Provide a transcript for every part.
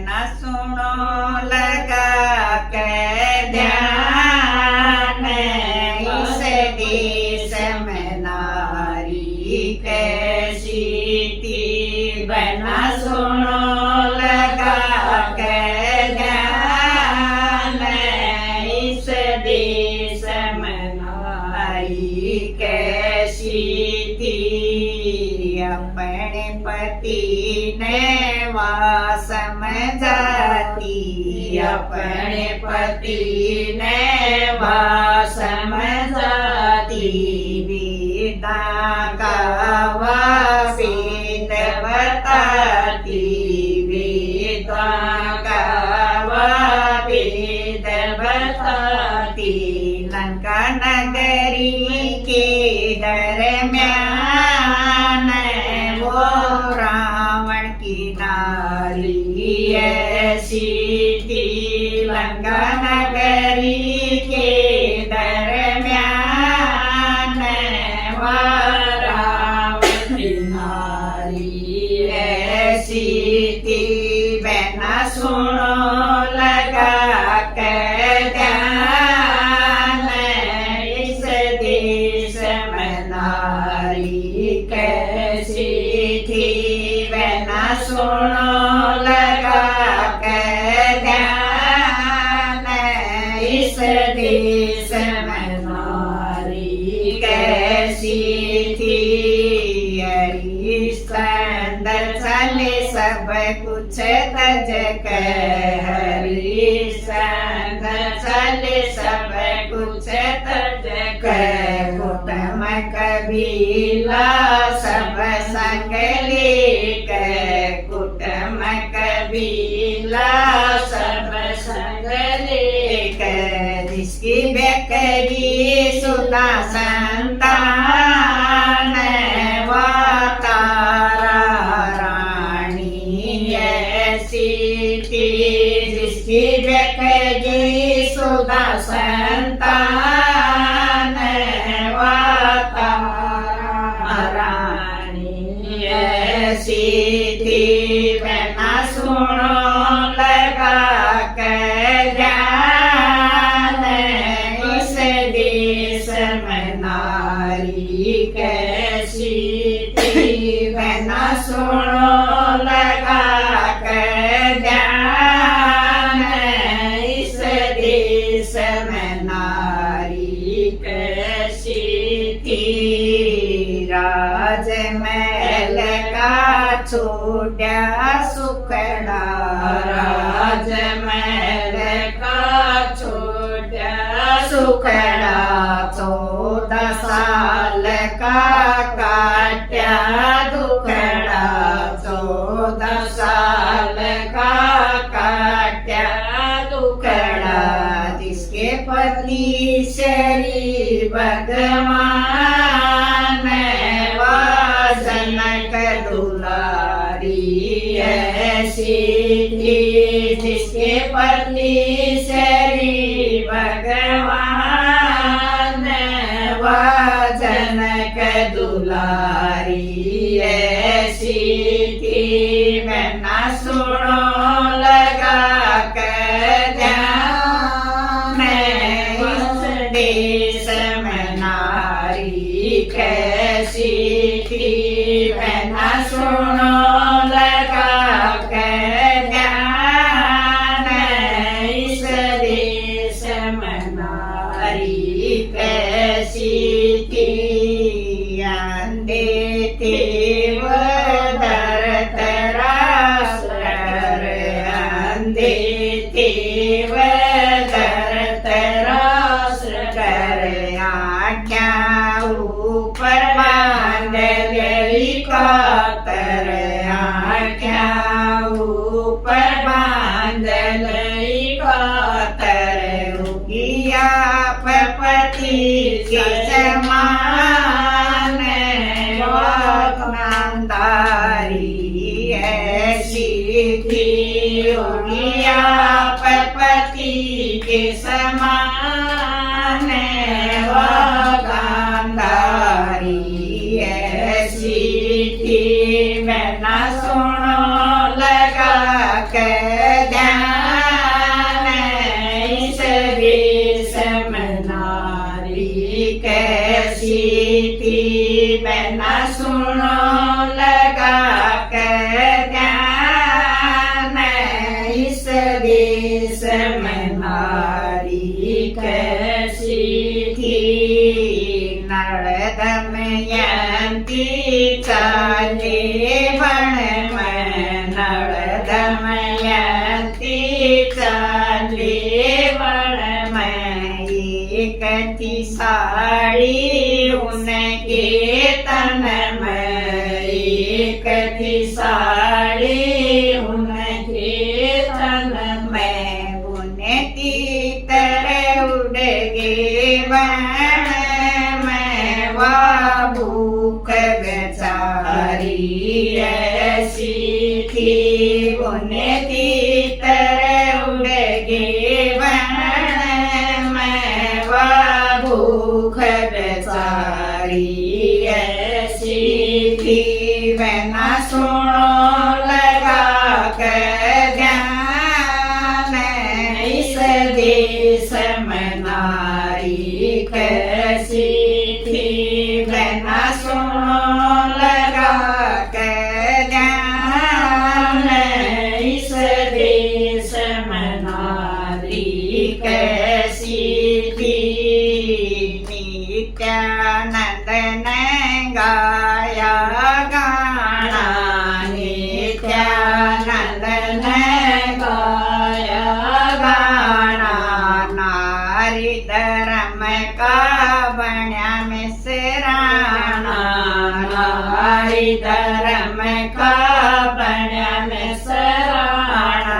बहना सुनो लगा के ध्यान, इस देश में नारी कैसी थी। बहना सुनो लगा के ध्यान, इस देश में नारी कैसी थी। अपने पति ने वहाँ समझाती, अपने पति ने वहाँ समझाती। वेदा का वेद बताती, वेदा का वेद बताती। लंका नगरी के दरम्यान वो रावण की नारी ऐसी थी। लंका नगरी के दरम्यान वो रावण की नारी ऐसी थी। बहना सुनो लगा के ध्यान, इस देश में नारी कैसी थी। बहना सुनो लगा के ध्यान, इस देश में नारी कैसी थी। हरिश्चंद्र चले सब कुछ तज के, हरिश्चंद्र चले सब कुछ तज के। कुटुंब कबीला सब संग लेके, कुटुंब कबीला सब संग लेके। जिसकी बेकरी सुना संतान वो तारा रानी ऐसी थी। जिसकी बेकरी सुना संतान वो तारा रानी ऐसी थी। बहना सुनो लगा के ध्यान, इस देश में नारी कैसी थी। बहना सुनो लगा के ध्यान, इस देश में नारी कैसी थी। राजमहल का छोटा सुखड़ा, राजमहल का छोटा सुखड़ा। 14 साल का काट्या दुखड़ा, 14 साल का काट्या दुखड़ा। जिसके पति श्री भगवान वो जनक दुलारी ऐसी थी। जिसके पति श्री भगवान वो जनक दुलारी ऐसी थी। बहना सुनो लगा के ध्यान, इस देश में नारी कैसी थी। बहना सुनो लगा के ध्यान, इस देश में नारी कैसी थी। अंधे थे वो धरतरासुर, अंधे थे वो धरतरासुर। आँखियाँ ऊपर बांध गई कातर, आँखियाँ ऊपर बांध गई कातर। रुकिया पति के समान वो खानदारी ऐसी थी। रुकिया पति के समान वो खानदारी ऐसी थी। मैं ना सुनो लगा के दमयंती चाली वन में एक थी साड़ी उनके तन में एक थी साड़ी उनके तन में बुनती तरह उड़ गे वन में वह भूख बेचारी ऐसी थी बुनती तरह उड़ गे वन में वह भूख बेचारी ऐसी थी बना सुनो लगा कर ध्यान इस देश में नारी कैसी थी बना सुनो लगा कर ध्यान इस देश में नारी कैसी थी नित्यानंद ने गाया गाना नित्यानंद ने गाया गाना नारी धर्म का बन्या मिश्राना नारी धर्म का बन्या मिश्राना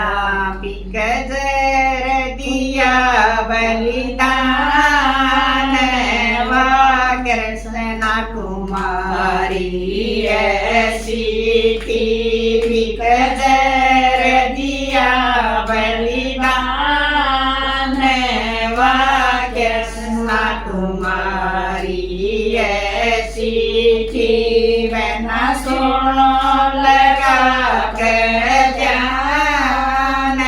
बिगजर दिया बलिदान वा कृष्ण कुमारी ऐसी थी बिगजर दिया बलिदान वा कृष्ण कुमारी ऐसी थी बना सुनो लगा कर ध्यान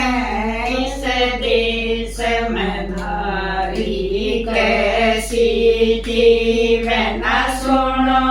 इस देश में नारी कैसी थी बना सुनो